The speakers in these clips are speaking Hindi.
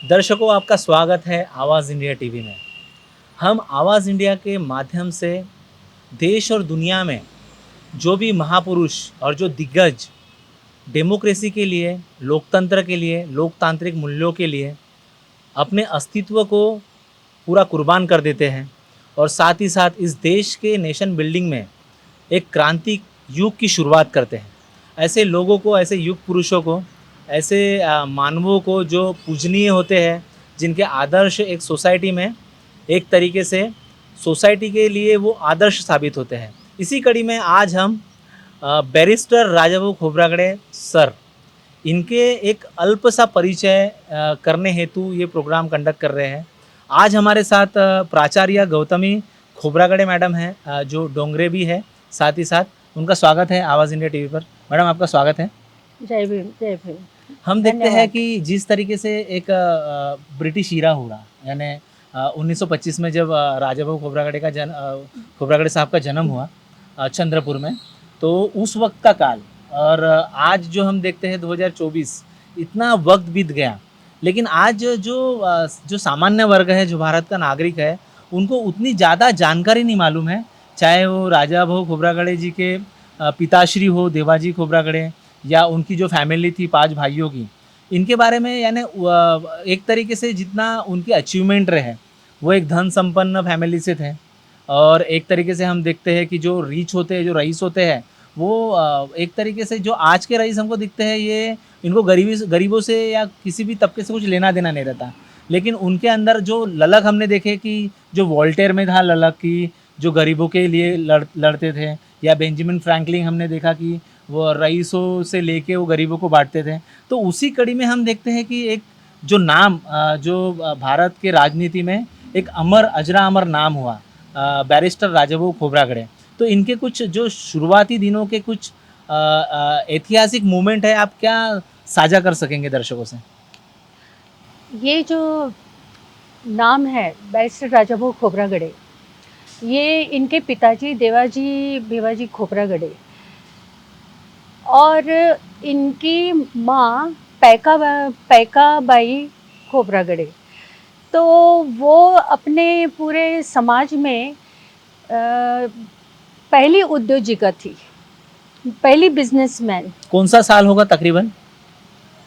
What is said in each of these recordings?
दर्शकों, आपका स्वागत है आवाज़ इंडिया टीवी में। हम आवाज़ इंडिया के माध्यम से देश और दुनिया में जो भी महापुरुष और जो दिग्गज डेमोक्रेसी के लिए, लोकतंत्र के लिए, लोकतांत्रिक मूल्यों के लिए अपने अस्तित्व को पूरा कुर्बान कर देते हैं और साथ ही साथ इस देश के नेशन बिल्डिंग में एक क्रांति युग की शुरुआत करते हैं। ऐसे लोगों को, ऐसे युग पुरुषों को, ऐसे मानवों को जो पूजनीय होते हैं, जिनके आदर्श एक सोसाइटी में एक तरीके से सोसाइटी के लिए वो आदर्श साबित होते हैं। इसी कड़ी में आज हम बैरिस्टर राजाभाऊ खोब्रागड़े सर, इनके एक अल्प सा परिचय करने हेतु ये प्रोग्राम कंडक्ट कर रहे हैं। आज हमारे साथ प्राचार्य गौतमी खोब्रागड़े मैडम हैं, जो डोंगरे भी है। साथ ही साथ उनका स्वागत है आवाज़ इंडिया टीवी पर। मैडम, आपका स्वागत है। जय भीम, जय भीम। हम देखते हैं धन्यवाद। कि जिस तरीके से एक ब्रिटिश ईरा हुआ, यानी 1925 में जब राजाभाऊ खोब्रागड़े साहब का जन्म हुआ चंद्रपुर में, तो उस वक्त का काल और आज जो हम देखते हैं 2024, इतना वक्त बीत गया, लेकिन आज जो सामान्य वर्ग है, जो भारत का नागरिक है, उनको उतनी ज़्यादा जानकारी नहीं मालूम है। चाहे वो राजाभाऊ खोब्रागड़े जी के पिताश्री हो देवाजी खोब्रागड़े, या उनकी जो फैमिली थी 5 भाइयों की, इनके बारे में यानी एक तरीके से जितना उनकी अचीवमेंट रहे, वो एक धन संपन्न फैमिली से थे। और एक तरीके से हम देखते हैं कि जो रीच होते हैं, जो रईस होते हैं, वो एक तरीके से जो आज के रईस हमको दिखते हैं, ये इनको गरीबों से या किसी भी तबके से कुछ लेना देना नहीं रहता। लेकिन उनके अंदर जो ललक हमने देखे कि जो वॉल्टेयर में था ललक की, जो गरीबों के लिए लड़ते थे, या बेंजामिन फ्रैंकलिन हमने देखा कि वो रईसों से लेके वो गरीबों को बांटते थे। तो उसी कड़ी में हम देखते हैं कि एक जो नाम भारत के राजनीति में एक अजरा अमर नाम हुआ, बैरिस्टर राजाभाऊ खोब्रागड़े। तो इनके कुछ जो शुरुआती दिनों के कुछ ऐतिहासिक मोमेंट है, आप क्या साझा कर सकेंगे दर्शकों से? ये जो नाम है बैरिस्टर राजाभाऊ खोब्रागड़े, ये इनके पिताजी देवाजी भिवाजी खोब्रागड़े और इनकी माँ पैकाबाई खोब्रागड़े। तो वो अपने पूरे समाज में पहली उद्योजिका थी, पहली बिजनेसमैन। कौन सा साल होगा तकरीबन?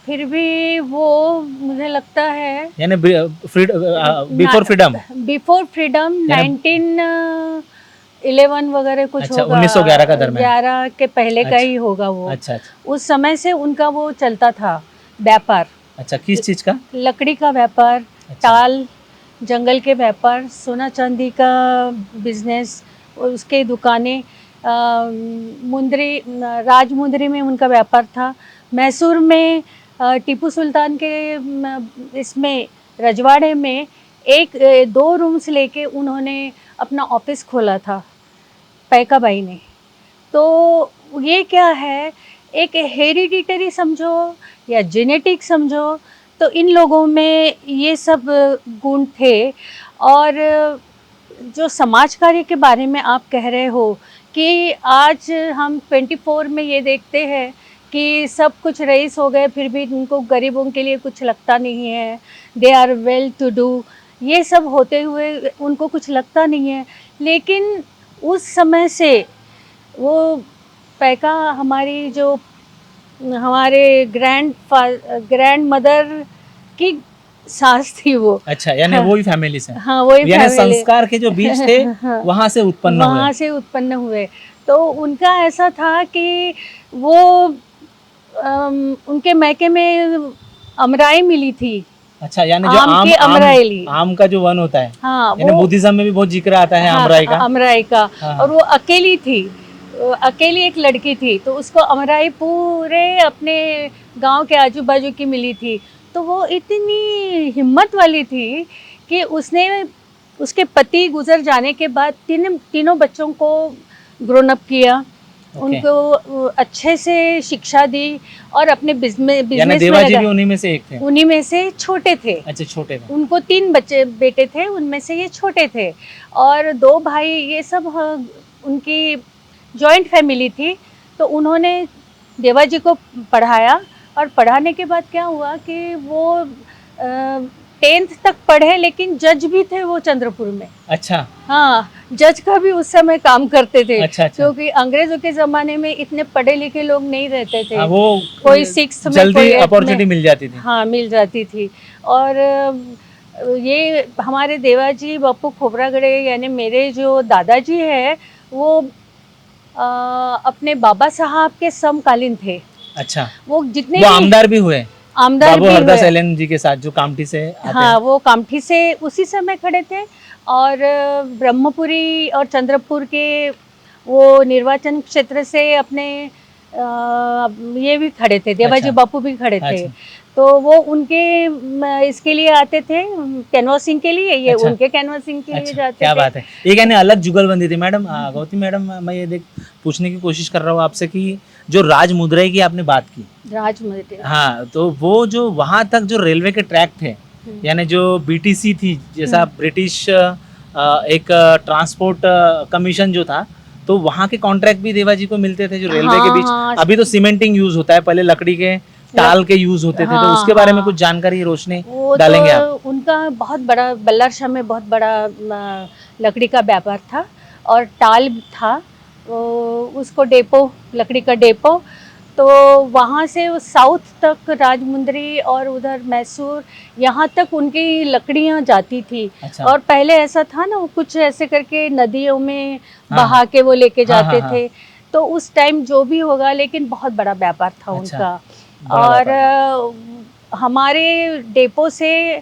फिर भी वो मुझे लगता है यानी बिफोर फ्रीडम। बिफोर फ्रीडम 1911 वगैरह कुछ अच्छा, होगा। 1911 का दरम्यान। 11 के पहले का अच्छा, ही होगा वो। अच्छा। उस समय से उनका वो चलता था व्यापार। अच्छा, किस चीज़ का? लकड़ी का व्यापार, अच्छा। टाल, जंगल के व्यापार, सोना चांदी का बिजनेस, उसके दुकानें, राजमुंदरी में उनका व्यापार था। मैसूर में टीपू सुल्तान के इसमें रजवाड़े में 2 रूम्स लेके उन्होंने अपना ऑफिस खोला था पैकाबाई ने। तो ये क्या है, एक हेरिडिटरी समझो या जेनेटिक समझो, तो इन लोगों में ये सब गुण थे। और जो समाज कार्य के बारे में आप कह रहे हो कि आज हम 24 में ये देखते हैं कि सब कुछ रईस हो गए, फिर भी उनको गरीबों के लिए कुछ लगता नहीं है, they are well to do, ये सब होते हुए उनको कुछ लगता नहीं है। लेकिन उस समय से वो पैका हमारी जो हमारे ग्रैंड मदर की सास थी वो। अच्छा, यानी वही फैमिली से। हाँ, वही यानी फैमिली। संस्कार के जो बीज थे हाँ, वहाँ से उत्पन्न हुए। तो उनका ऐसा था कि वो उनके मैके में अमराई मिली थी। अच्छा, यानी जो आम की अमराई ली। आम का जो वन होता है, हाँ, यानी बुद्धिज्म में भी बहुत जिक्र आता है अमराई का। अमराई का। हाँ। और वो अकेली थी, अकेली एक लड़की थी, तो उसको अमराई पूरे अपने गांव के आजू बाजू की मिली थी। तो वो इतनी हिम्मत वाली थी कि उसने उसके पति गुजर जाने के बाद तीनों बच्चों को ग्रोन अप किया। उनको अच्छे से शिक्षा दी और अपने बिजनेस में देवाजी भी उन्हीं में से एक थे? उन्हीं में से छोटे थे। अच्छा, छोटे थे। उनको 3 बेटे थे, उनमें से ये छोटे थे। और 2 भाई, ये सब उनकी जॉइंट फैमिली थी। तो उन्होंने देवाजी को पढ़ाया और पढ़ाने के बाद क्या हुआ कि वो 10th तक पढ़े, लेकिन जज भी थे वो चंद्रपुर में। अच्छा हाँ, जज का भी उस समय काम करते थे। अच्छा अच्छा। क्योंकि अंग्रेजों के ज़माने में इतने पढ़े लिखे लोग नहीं रहते थे। हाँ, वो कोई 6th में, जल्दी कोई 8th में, अपॉर्चुनिटी मिल जाती थी। हाँ मिल जाती थी। और ये हमारे देवाजी बापू खोबरागड़े यानी मेरे जो दादाजी है वो अपने बाबा साहब के समकालीन थे। अच्छा, वो जितने वो भी आमदार भी हुए आमदार बाबू भी हरदास हुए, एलन जी के साथ, जो कामठी से आते हाँ हैं। वो कामठी से उसी समय खड़े थे। और ब्रह्मपुरी और चंद्रपुर के वो निर्वाचन क्षेत्र से अपने ये भी खड़े थे, देवाजी अच्छा बापू भी खड़े थे। अच्छा तो वो उनके इसके लिए आते थे कैनवासिंग के लिए, ये अच्छा उनके कैनवासिंग के लिए अच्छा, जाते क्या थे। बात है। ये कहने अलग जुगलबंदी थी। मैडम गौतमी मैडम, मैं ये देख पूछने की कोशिश कर रहा हूँ आपसे कि जो राज मुद्राई की आपने बात की, राजमुद्रे, हाँ, तो वो जो वहाँ तक जो रेलवे के ट्रैक थे, यानी जो बीटीसी थी, जैसा ब्रिटिश एक ट्रांसपोर्ट कमीशन जो था, तो वहाँ के कॉन्ट्रैक्ट भी देवाजी को मिलते थे जो रेलवे के हाँ बीच। हाँ अभी तो सीमेंटिंग यूज होता है, पहले लकड़ी के टाल के यूज होते थे। तो हाँ उसके बारे में हाँ, कुछ जानकारी, रोशनी वो डालेंगे आप? तो उनका बहुत बड़ा, बल्लार शाह में बहुत बड़ा लकड़ी का व्यापार था और टाल था। वो उसको डेपो, लकड़ी का डेपो, तो वहाँ से वो साउथ तक राजमुंदरी और उधर मैसूर, यहाँ तक उनकी लकड़ियाँ जाती थी। अच्छा। और पहले ऐसा था ना, वो कुछ ऐसे करके नदियों में हाँ, बहा के वो लेके हाँ, जाते हाँ, थे। तो उस टाइम जो भी होगा, लेकिन बहुत बड़ा व्यापार था अच्छा, उनका। बड़ा और व्यापार। हमारे डेपो से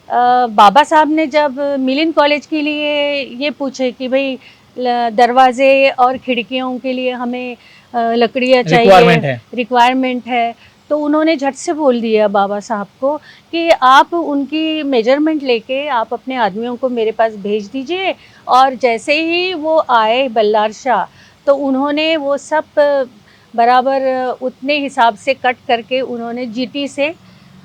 बाबा साहब ने जब मिलिन कॉलेज के लिए ये पूछे कि भाई दरवाजे और खिड़कियों के लिए हमें लकड़ियाँ रिक्वायरमेंट चाहिए, है। रिक्वायरमेंट है, तो उन्होंने झट से बोल दिया बाबा साहब को कि आप उनकी मेजरमेंट लेके आप अपने आदमियों को मेरे पास भेज दीजिए। और जैसे ही वो आए बल्लार शाह, तो उन्होंने वो सब बराबर उतने हिसाब से कट करके उन्होंने जीटी से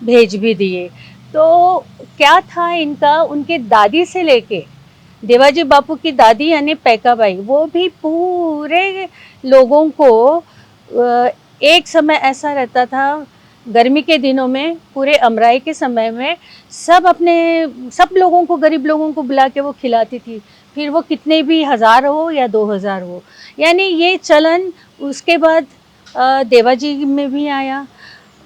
भेज भी दिए। तो क्या था इनका, उनके दादी से लेके देवाजी बापू की दादी यानी पैकाबाई, वो भी पूरे लोगों को एक समय ऐसा रहता था गर्मी के दिनों में, पूरे अमराई के समय में सब लोगों को, गरीब लोगों को बुला के वो खिलाती थी। फिर वो कितने भी 1000 हो या 2000 हो, यानी ये चलन उसके बाद देवाजी में भी आया,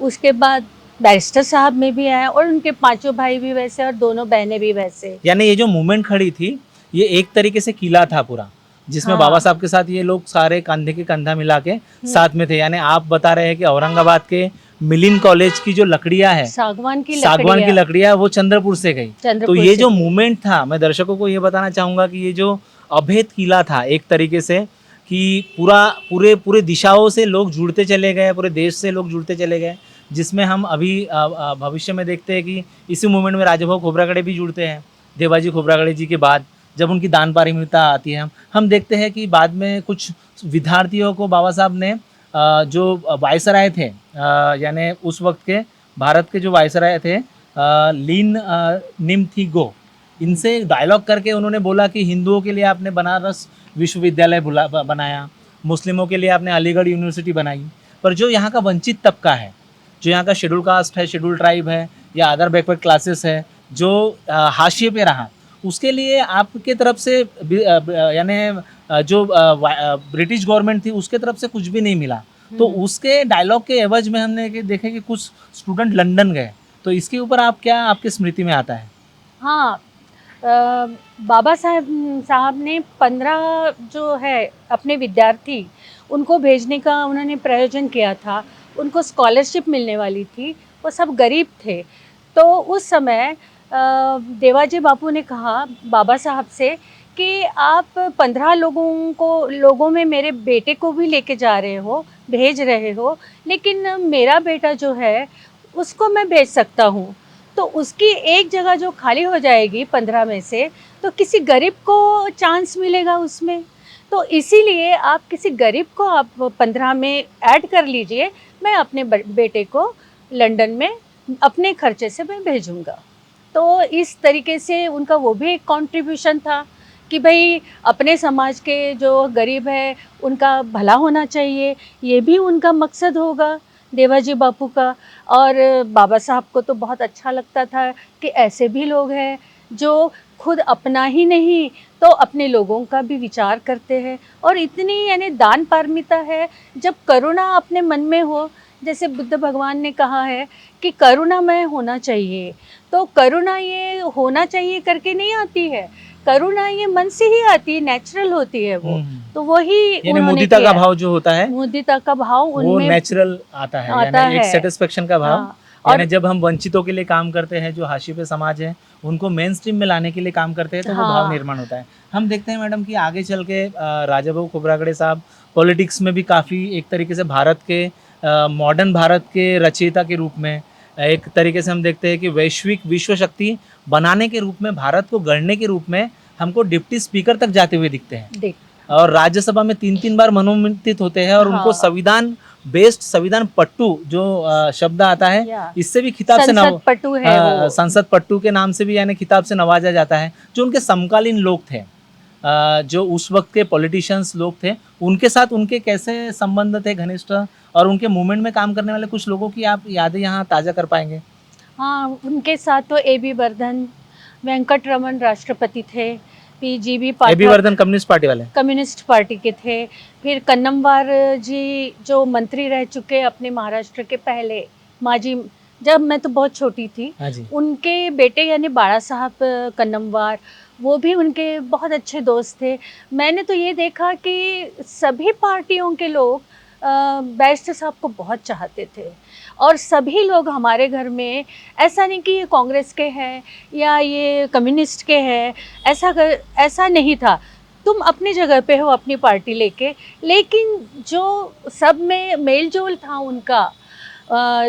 उसके बाद बैरिस्टर साहब में भी आया, और उनके पांचों भाई भी वैसे और दोनों बहनें भी वैसे। यानी ये जो मूवमेंट खड़ी थी, ये एक तरीके से किला था पूरा, जिसमें हाँ। बाबा साहब के साथ ये लोग सारे कंधे के कंधा मिला के साथ में थे। यानी आप बता रहे हैं कि औरंगाबाद के मिलिन कॉलेज की जो लकड़ियां है, सागवान की सागवान की लकड़ियां, वो चंद्रपुर से गई। तो चंद्रपुर ये से जो गई। मूवमेंट था, मैं दर्शकों को ये बताना चाहूंगा कि ये जो अभेद किला था एक तरीके से, कि पूरे पूरे दिशाओं से लोग जुड़ते चले गए, पूरे देश से लोग जुड़ते चले गए, जिसमें हम अभी भविष्य में देखते हैं कि इसी मूवमेंट में राजाभाऊ खोबरागड़े भी जुड़ते हैं। देवाजी खोबरागड़े जी के बाद जब उनकी दान पारमिता आती है, हम देखते हैं कि बाद में कुछ विद्यार्थियों को बाबा साहब ने जो वायसराय थे, यानी उस वक्त के भारत के जो वायसराय थे, लीन निमथिगो, इनसे डायलॉग करके उन्होंने बोला कि हिंदुओं के लिए आपने बनारस विश्वविद्यालय बनाया, मुस्लिमों के लिए आपने अलीगढ़ यूनिवर्सिटी बनाई, पर जो यहाँ का वंचित तबका है, जो यहाँ का शेड्यूल कास्ट है, शेड्यूल ट्राइब है या अदर बैकवर्ड क्लासेस है, जो हाशिए पे रहा, उसके लिए आपके तरफ से यानी जो ब्रिटिश गवर्नमेंट थी उसके तरफ से कुछ भी नहीं मिला। तो उसके डायलॉग के एवज में हमने देखे कि कुछ स्टूडेंट लंदन गए। तो इसके ऊपर आप क्या, आपके स्मृति में आता है? हाँ, बाबा साहब ने 15 जो है अपने विद्यार्थी, उनको भेजने का उन्होंने प्रयोजन किया था। उनको स्कॉलरशिप मिलने वाली थी, वो सब गरीब थे। तो उस समय देवाजी बापू ने कहा बाबा साहब से कि आप 15 लोगों में मेरे बेटे को भी लेके जा रहे हो, भेज रहे हो, लेकिन मेरा बेटा जो है उसको मैं भेज सकता हूँ, तो उसकी एक जगह जो खाली हो जाएगी 15 में से, तो किसी गरीब को चांस मिलेगा उसमें। तो इसीलिए आप किसी गरीब को आप 15 में ऐड कर लीजिए, मैं अपने बेटे को लंदन में अपने खर्चे से मैं भेजूँगा। तो इस तरीके से उनका वो भी एक कंट्रीब्यूशन था कि भाई अपने समाज के जो गरीब है उनका भला होना चाहिए, ये भी उनका मकसद होगा देवाजी बापू का। और बाबा साहब को तो बहुत अच्छा लगता था कि ऐसे भी लोग हैं जो खुद अपना ही नहीं तो अपने लोगों का भी विचार करते हैं। और इतनी यानी दान पारमिता है, जब करुणा अपने मन में हो, जैसे बुद्ध भगवान ने कहा है कि करुणामय होना चाहिए, तो करुणा ये होना चाहिए करके नहीं आती है, करुणा ये मन से ही आती है, नेचुरल होती है वो। तो वही यानी उन्होंने मुदिता का किया। भाव जो होता है मुदिता का भाव वो उनमें नेचुरल आता है, आता यानी एक है। सेटिस्फेक्शन का भाव। हाँ, और यानी जब हम वंचितों के लिए काम करते हैं, जो हाशिए पे समाज है, उनको मेन स्ट्रीम में लाने के लिए काम करते हैं, तो वो भाव हाँ, निर्माण होता है। हम देखते हैं मैडम कि आगे चल के राजा भाऊ खोबरागड़े साहब पॉलिटिक्स में भी काफ़ी एक तरीके से भारत के मॉडर्न भारत के रचयिता के रूप में, एक तरीके से हम देखते हैं कि वैश्विक विश्व शक्ति बनाने के रूप में, भारत को गढ़ने के रूप में हमको डिप्टी स्पीकर तक जाते हुए दिखते हैं देख और राज्यसभा में 3-3 बार मनोनीत होते हैं और उनको हाँ, संविधान बेस्ड, संविधान पट्टू जो शब्द आता है, या इससे भी खिताब से संसद पटु है वो। संसद पट्टू के नाम से भी यानी खिताब से नवाजा जाता है। जो उनके समकालीन लोग थे, जो उस वक्त के पॉलिटिशियंस लोग थे, उनके साथ उनके कैसे संबंध थे घनिष्ठ, और उनके मूवमेंट में काम करने वाले कुछ लोगों की आप यादें यहाँ ताज़ा कर पाएंगे? हाँ, उनके साथ तो AB वर्धन, वेंकट रमन राष्ट्रपति थे, PGB A B Pathak Vardhan communist party वाले। कम्युनिस्ट पार्टी के थे, फिर कन्नमवार जी जो मंत्री रह चुके अपने महाराष्ट्र के पहले माजी, जब मैं तो बहुत छोटी थी, हाँ जी। उनके बेटे यानी बाड़ा साहब कन्नमवार, वो भी उनके बहुत अच्छे दोस्त थे। मैंने तो ये देखा कि सभी पार्टियों के लोग बैरिस्टर साहब को बहुत चाहते थे, और सभी लोग हमारे घर में, ऐसा नहीं कि ये कांग्रेस के हैं या ये कम्युनिस्ट के हैं, ऐसा नहीं था। तुम अपनी जगह पे हो अपनी पार्टी लेके, लेकिन जो सब में मेल जोल था उनका,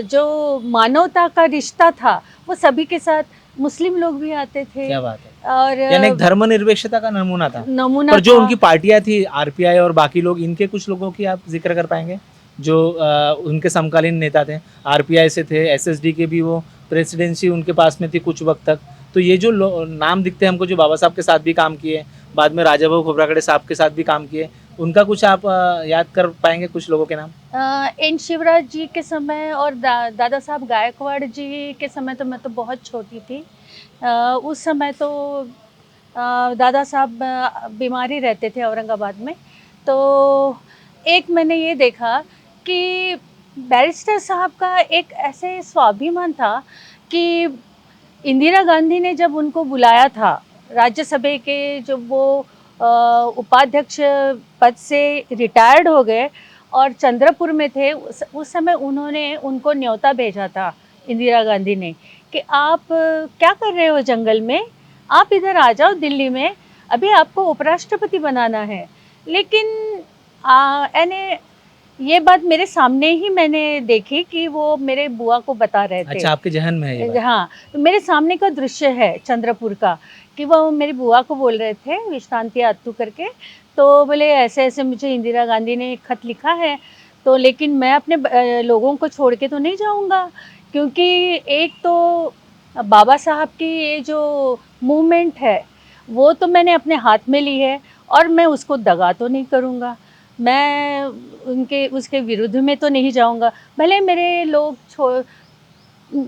जो मानवता का रिश्ता था, वो सभी के साथ, मुस्लिम लोग भी आते थे। क्या बात है। और यानी एक धर्मनिरपेक्षता का नमूना था। नमूना पर जो था। उनकी पार्टियां थी, आरपीआई और बाकी लोग, इनके कुछ लोगों की आप जिक्र कर पाएंगे जो उनके समकालीन नेता थे? आरपीआई से थे, एसएसडी के भी वो प्रेसिडेंसी उनके पास में थी कुछ वक्त तक। तो ये जो नाम दिखते हैं हमको, जो बाबा साहब के साथ भी काम किए, बाद में राजा भाऊ खोबरागड़े साहब के साथ भी काम किए, उनका कुछ आप याद कर पाएंगे कुछ लोगों के नाम? एन शिवराज जी के समय और दादा साहब गायकवाड़ जी के समय तो मैं तो बहुत छोटी थी। उस समय तो दादा साहब बीमारी रहते थे औरंगाबाद में। तो एक मैंने ये देखा कि बैरिस्टर साहब का एक ऐसे स्वाभिमान था कि इंदिरा गांधी ने जब उनको बुलाया था राज्यसभा के, जब वो उपाध्यक्ष पद से रिटायर्ड हो गए और चंद्रपुर में थे, उस समय उन्होंने उनको न्योता भेजा था इंदिरा गांधी ने कि आप क्या कर रहे हो जंगल में, आप इधर आ जाओ दिल्ली में, अभी आपको उपराष्ट्रपति बनाना है। लेकिन यानी ये बात मेरे सामने ही मैंने देखी कि वो मेरे बुआ को बता रहे थे। अच्छा, आपके जहन में है ये बात? हाँ, तो मेरे सामने का दृश्य है चंद्रपुर का, कि वो मेरी बुआ को बोल रहे थे, विश्रांति आत्तू करके, तो बोले ऐसे ऐसे मुझे इंदिरा गांधी ने एक खत लिखा है, तो लेकिन मैं अपने लोगों को छोड़ के तो नहीं जाऊंगा, क्योंकि एक तो बाबा साहब की ये जो मूवमेंट है वो तो मैंने अपने हाथ में ली है, और मैं उसको दगा तो नहीं करूँगा, मैं उनके उसके विरुद्ध में तो नहीं जाऊँगा। भले मेरे लोग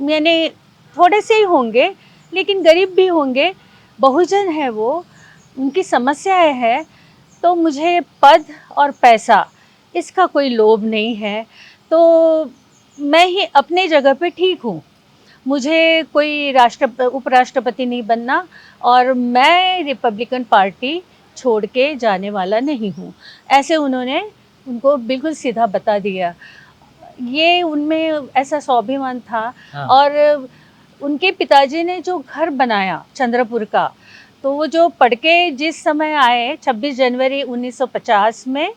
यानी थोड़े से ही होंगे, लेकिन गरीब भी होंगे, बहुजन है वो, उनकी समस्याएं है, तो मुझे पद और पैसा इसका कोई लोभ नहीं है, तो मैं ही अपने जगह पे ठीक हूँ। मुझे कोई उपराष्ट्रपति नहीं बनना, और मैं रिपब्लिकन पार्टी छोड़ के जाने वाला नहीं हूँ, ऐसे उन्होंने उनको बिल्कुल सीधा बता दिया। ये उनमें ऐसा स्वाभिमान था। हाँ। और उनके पिताजी ने जो घर बनाया चंद्रपुर का, तो वो जो पढ़ के जिस समय आए 26 जनवरी 1950 में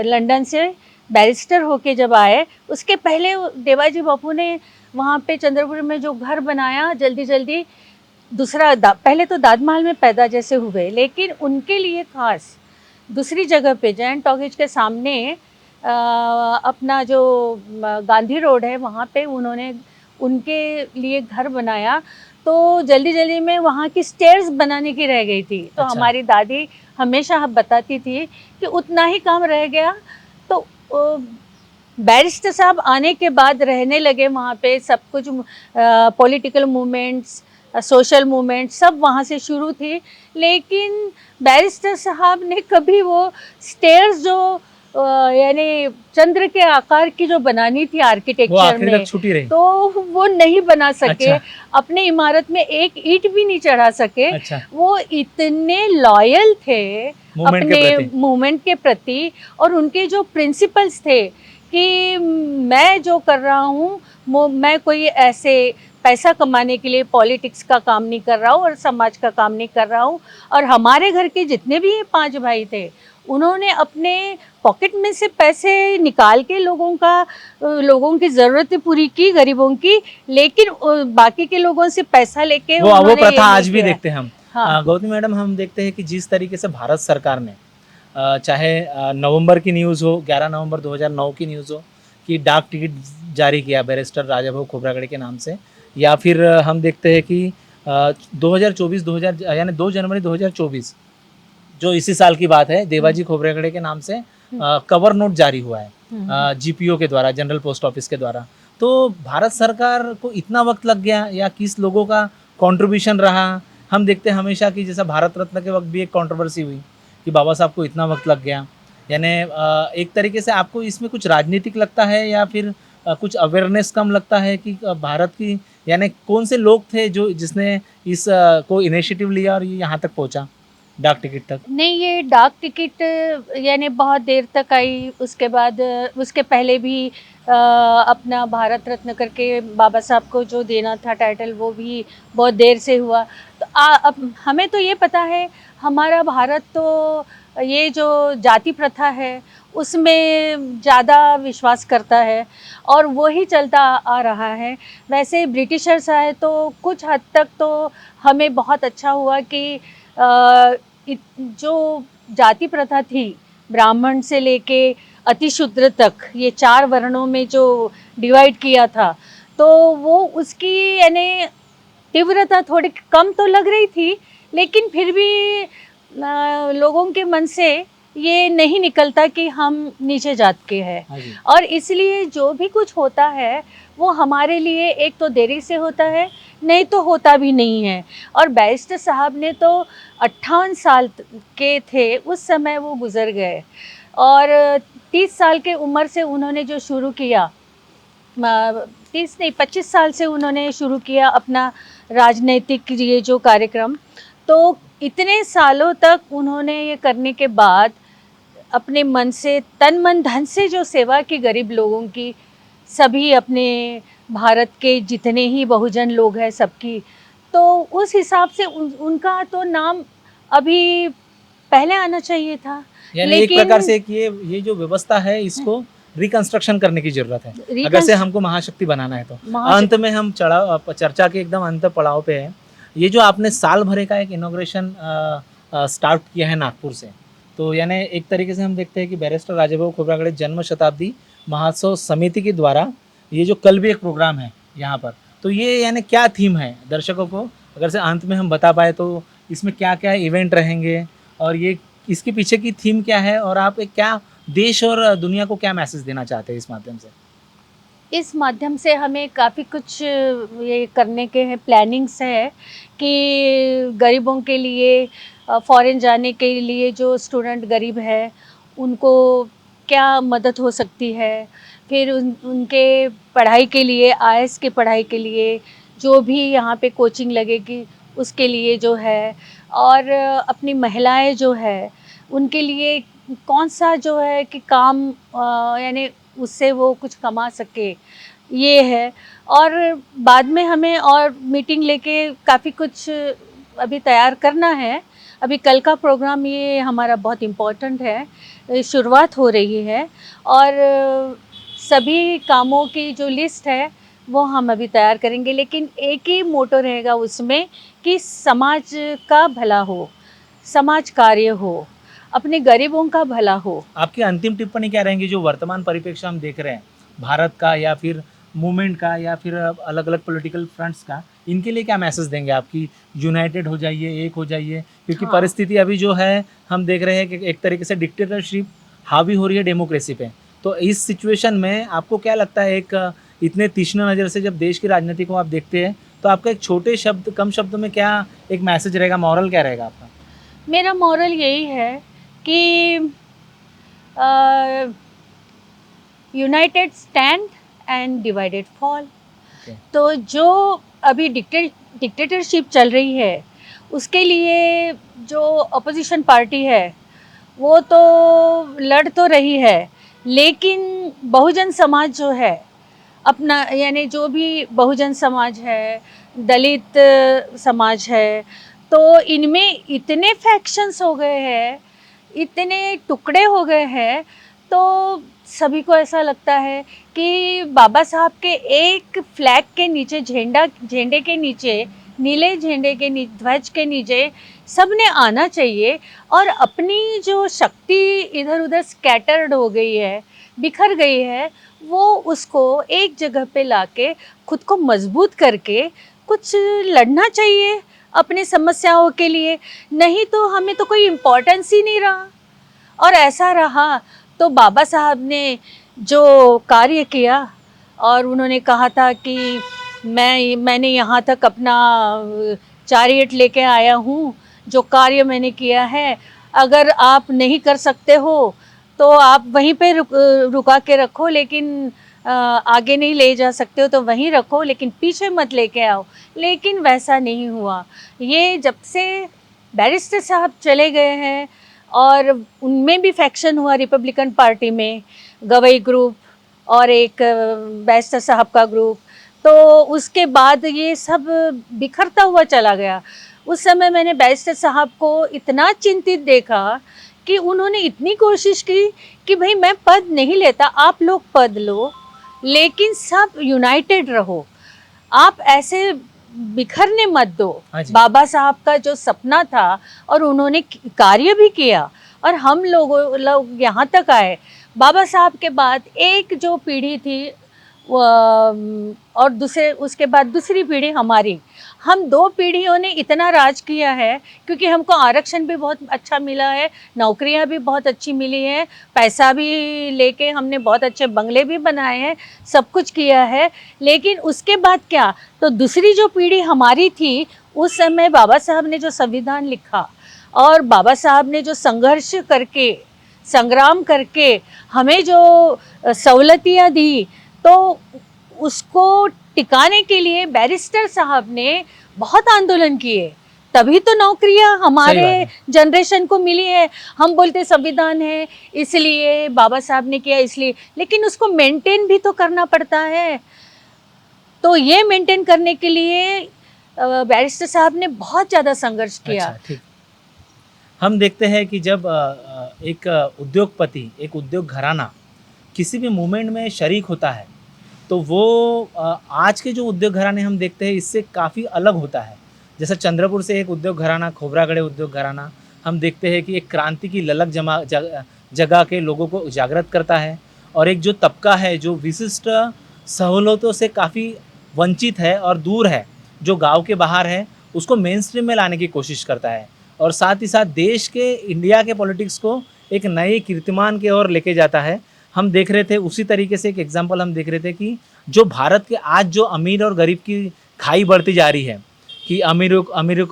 लंदन से बैरिस्टर होके जब आए, उसके पहले देवाजी बापू ने वहाँ पे चंद्रपुर में जो घर बनाया, जल्दी जल्दी पहले तो दादमहल में पैदा जैसे हुए, लेकिन उनके लिए खास दूसरी जगह पे जैन टॉकीज के सामने अपना जो गांधी रोड है वहाँ पे उन्होंने उनके लिए घर बनाया। तो जल्दी जल्दी में वहाँ की स्टेयर्स बनाने की रह गई थी, तो अच्छा। हमारी दादी हमेशा बताती थी कि उतना ही काम रह गया, तो बैरिस्टर साहब आने के बाद रहने लगे वहाँ पे, सब कुछ पॉलिटिकल मूवमेंट्स, सोशल मूवमेंट सब वहाँ से शुरू थी। लेकिन बैरिस्टर साहब ने कभी वो स्टेयर्स जो यानी चंद्र के आकार की जो बनानी थी वो आर्किटेक्चर आखिरी तक में, छुटी रही। तो वो नहीं बना सके। अच्छा। अपने इमारत में एक ईंट भी नहीं चढ़ा सके। अच्छा। वो इतने लॉयल थे मूवमेंट के अपने प्रति। मूवमेंट के प्रति, और उनके जो प्रिंसिपल्स थे कि मैं जो कर रहा हूँ मैं कोई ऐसे पैसा कमाने के लिए पॉलिटिक्स का काम नहीं कर रहा हूँ और समाज का काम नहीं कर रहा हूँ। और हमारे घर के जितने भी 5 भाई थे, उन्होंने अपने पॉकेट में से पैसे निकाल के लोगों की ज़रूरतें पूरी की, गरीबों की, लेकिन बाकी के लोगों से पैसा लेके वो उन्होंने ये प्रथा नहीं आज भी किया। देखते हैं हम। हाँ। गौतमी मैडम, हम देखते हैं कि जिस तरीके से भारत सरकार ने चाहे नवंबर की न्यूज़ हो, 11 नवंबर 2009 की न्यूज़ हो कि डाक टिकट जारी किया बैरिस्टर राजाभाऊ खोब्रागड़े के नाम से, या फिर हम देखते हैं कि 2024 यानी 2 जनवरी 2024 जो इसी साल की बात है, देवाजी खोब्रागड़े के नाम से कवर नोट जारी हुआ है जीपीओ के द्वारा, जनरल पोस्ट ऑफिस के द्वारा। तो भारत सरकार को इतना वक्त लग गया या किस लोगों का कंट्रीब्यूशन रहा? हम देखते हैं हमेशा कि जैसा भारत रत्न के वक्त भी एक कंट्रोवर्सी हुई कि बाबा साहब को इतना वक्त लग गया। यानी एक तरीके से आपको इसमें कुछ राजनीतिक लगता है या फिर कुछ अवेयरनेस कम लगता है कि भारत की, यानी कौन से लोग थे जो जिसने इस को इनिशिएटिव लिया और ये यहाँ तक पहुँचा, डाक टिकट तक? नहीं, ये डाक टिकट यानी बहुत देर तक आई। उसके बाद उसके पहले भी अपना भारत रत्न करके बाबा साहब को जो देना था टाइटल, वो भी बहुत देर से हुआ। तो अब हमें तो ये पता है, हमारा भारत तो ये जो जाति प्रथा है उसमें ज़्यादा विश्वास करता है और वो ही चलता आ रहा है। वैसे ब्रिटिशर्स आए तो कुछ हद तक तो हमें बहुत अच्छा हुआ कि जो जाति प्रथा थी, ब्राह्मण से लेके अतिशूद्र तक, ये 4 वर्णों में जो डिवाइड किया था, तो वो उसकी यानी तीव्रता थोड़ी कम तो लग रही थी, लेकिन फिर भी लोगों के मन से ये नहीं निकलता कि हम नीचे जात के हैं। और इसलिए जो भी कुछ होता है वो हमारे लिए एक तो देरी से होता है, नहीं तो होता भी नहीं है। और बैरिस्टर साहब ने तो 58 साल के थे उस समय वो गुज़र गए, और 30 साल के उम्र से उन्होंने जो शुरू किया, 30 नहीं 25 साल से उन्होंने शुरू किया अपना राजनीतिक ये जो कार्यक्रम। तो इतने सालों तक उन्होंने ये करने के बाद अपने मन से, तन मन धन से जो सेवा की गरीब लोगों की, सभी अपने भारत के जितने ही बहुजन लोग हैं सबकी, तो उस हिसाब से उनका तो नाम अभी पहले आना चाहिए था। यानी एक प्रकार से ये जो व्यवस्था है इसको रिकंस्ट्रक्शन करने की जरूरत है अगर से हमको महाशक्ति बनाना है तो। अंत में हम चर्चा के एकदम अंत पड़ाव पे है। ये जो आपने साल भरे का एक इनॉग्रेशन स्टार्ट किया है नागपुर से, तो यानी एक तरीके से हम देखते हैं कि बैरिस्टर राजाभाऊ खोब्रागड़े जन्म शताब्दी महोत्सव समिति के द्वारा ये जो कल भी एक प्रोग्राम है यहाँ पर, तो ये यानी क्या थीम है दर्शकों को अगर से अंत में हम बता पाए तो इसमें क्या क्या इवेंट रहेंगे और ये इसके पीछे की थीम क्या है और आप एक क्या देश और दुनिया को क्या मैसेज देना चाहते हैं इस माध्यम से? इस माध्यम से हमें काफ़ी कुछ ये करने के हैं, प्लानिंग्स है कि गरीबों के लिए, फॉरेन जाने के लिए जो स्टूडेंट गरीब है उनको क्या मदद हो सकती है, फिर उनके पढ़ाई के लिए, आईएएस की पढ़ाई के लिए जो भी यहाँ पे कोचिंग लगेगी उसके लिए जो है, और अपनी महिलाएं जो है उनके लिए कौन सा जो है कि काम यानी उससे वो कुछ कमा सके, ये है। और बाद में हमें और मीटिंग लेके काफ़ी कुछ अभी तैयार करना है। अभी कल का प्रोग्राम ये हमारा बहुत इम्पोर्टेंट है, शुरुआत हो रही है, और सभी कामों की जो लिस्ट है वो हम अभी तैयार करेंगे, लेकिन एक ही मोटो रहेगा उसमें कि समाज का भला हो, समाज कार्य हो, अपने गरीबों का भला हो। आपकी अंतिम टिप्पणी क्या रहेंगी जो वर्तमान परिप्रेक्ष्य हम देख रहे हैं भारत का या फिर मूवमेंट का या फिर अलग अलग पॉलिटिकल फ्रंट्स का, इनके लिए क्या मैसेज देंगे आपकी? यूनाइटेड हो जाइए, एक हो जाइए, क्योंकि परिस्थिति अभी जो है हम देख रहे हैं कि एक तरीके से डिक्टेटरशिप हावी हो रही है डेमोक्रेसी पे। तो इस सिचुएशन में आपको क्या लगता है, एक इतने तीक्ष्ण नज़र से जब देश की राजनीति को आप देखते हैं, तो आपका एक छोटे शब्द, कम शब्दों में क्या एक मैसेज रहेगा, मॉरल क्या रहेगा आपका? मेरा मॉरल यही है कि United stand and divided fall. Okay. तो जो अभी डिक्टेटरशिप चल रही है, उसके लिए जो अपोजिशन पार्टी है वो तो लड़ तो रही है, लेकिन बहुजन समाज जो है अपना, यानी जो भी बहुजन समाज है, दलित समाज है, तो इनमें इतने फैक्शंस हो गए हैं, इतने टुकड़े हो गए हैं, तो सभी को ऐसा लगता है कि बाबा साहब के एक फ्लैग के नीचे, झंडे के नीचे, नीले झंडे के ध्वज के नीचे सबने आना चाहिए और अपनी जो शक्ति इधर उधर स्कैटर्ड हो गई है, बिखर गई है, वो उसको एक जगह पे लाके खुद को मजबूत करके कुछ लड़ना चाहिए अपनी समस्याओं के लिए। नहीं तो हमें तो कोई इम्पोर्टेंस ही नहीं रहा। और ऐसा रहा तो बाबा साहब ने जो कार्य किया, और उन्होंने कहा था कि मैंने यहाँ तक अपना चैरियट लेके आया हूँ, जो कार्य मैंने किया है, अगर आप नहीं कर सकते हो तो आप वहीं पे रुका के रखो, लेकिन आगे नहीं ले जा सकते हो तो वहीं रखो, लेकिन पीछे मत लेके आओ। लेकिन वैसा नहीं हुआ। ये जब से बैरिस्टर साहब चले गए हैं और उनमें भी फैक्शन हुआ रिपब्लिकन पार्टी में, गवई ग्रुप और एक बैरिस्टर साहब का ग्रुप, तो उसके बाद ये सब बिखरता हुआ चला गया। उस समय मैंने बैरिस्टर साहब को इतना चिंतित देखा कि उन्होंने इतनी कोशिश की कि भाई मैं पद नहीं लेता, आप लोग पद लो, लेकिन सब यूनाइटेड रहो, आप ऐसे बिखरने मत दो। बाबा साहब का जो सपना था और उन्होंने कार्य भी किया, और हम लोग यहाँ तक आए। बाबा साहब के बाद एक जो पीढ़ी थी और उसके बाद दूसरी पीढ़ी हमारी, हम दो पीढ़ियों ने इतना राज किया है, क्योंकि हमको आरक्षण भी बहुत अच्छा मिला है, नौकरियां भी बहुत अच्छी मिली हैं, पैसा भी लेके हमने बहुत अच्छे बंगले भी बनाए हैं, सब कुछ किया है। लेकिन उसके बाद क्या, तो दूसरी जो पीढ़ी हमारी थी, उस समय बाबा साहब ने जो संविधान लिखा और बाबा साहब ने जो संघर्ष करके, संग्राम करके हमें जो सहूलतियाँ दी, तो उसको टिकाने के लिए बैरिस्टर साहब ने बहुत आंदोलन किए, तभी तो नौकरियां हमारे जनरेशन को मिली है। हम बोलते संविधान है इसलिए, बाबा साहब ने किया इसलिए, लेकिन उसको मेंटेन भी तो करना पड़ता है। तो ये मेंटेन करने के लिए बैरिस्टर साहब ने बहुत ज़्यादा संघर्ष किया। अच्छा, ठीक। हम देखते हैं कि जब एक उद्योगपति, एक उद्योग घराना किसी भी मूवमेंट में शरीक होता है, तो वो आज के जो उद्योग घराने हम देखते हैं इससे काफ़ी अलग होता है। जैसा चंद्रपुर से एक उद्योग घराना, खोबरागढ़े उद्योग घराना, हम देखते हैं कि एक क्रांति की ललक जगा के लोगों को जागृत करता है, और एक जो तबका है जो विशिष्ट सहूलतों से काफ़ी वंचित है और दूर है, जो गांव के बाहर है, उसको मेन स्ट्रीम में लाने की कोशिश करता है, और साथ ही साथ देश के, इंडिया के पॉलिटिक्स को एक नए कीर्तिमान की ओर लेके जाता है। हम देख रहे थे उसी तरीके से एक एग्जांपल हम देख रहे थे कि जो भारत के आज जो अमीर और गरीब की खाई बढ़ती जा रही है, कि अमीरों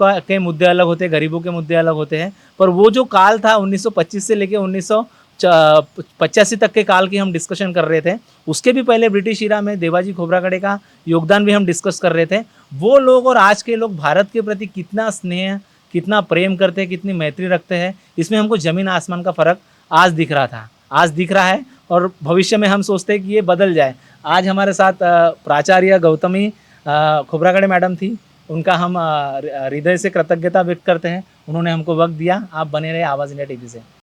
के मुद्दे अलग होते हैं, गरीबों के मुद्दे अलग होते हैं, पर वो जो काल था 1925 से लेके 1985 तक के काल की हम डिस्कशन कर रहे थे। उसके भी पहले ब्रिटिश इरा में देवाजी खोबरागड़े का योगदान भी हम डिस्कस कर रहे थे। वो लोग और आज के लोग भारत के प्रति कितना स्नेह, कितना प्रेम करते हैं, कितनी मैत्री रखते हैं, इसमें हमको ज़मीन आसमान का फ़र्क आज दिख रहा था, आज दिख रहा है, और भविष्य में हम सोचते हैं कि ये बदल जाए। आज हमारे साथ प्राचार्य गौतमी खोबरागड़े मैडम थी, उनका हम हृदय से कृतज्ञता व्यक्त करते हैं। उन्होंने हमको वक्त दिया। आप बने रहे आवाज़ इंडिया टीवी से।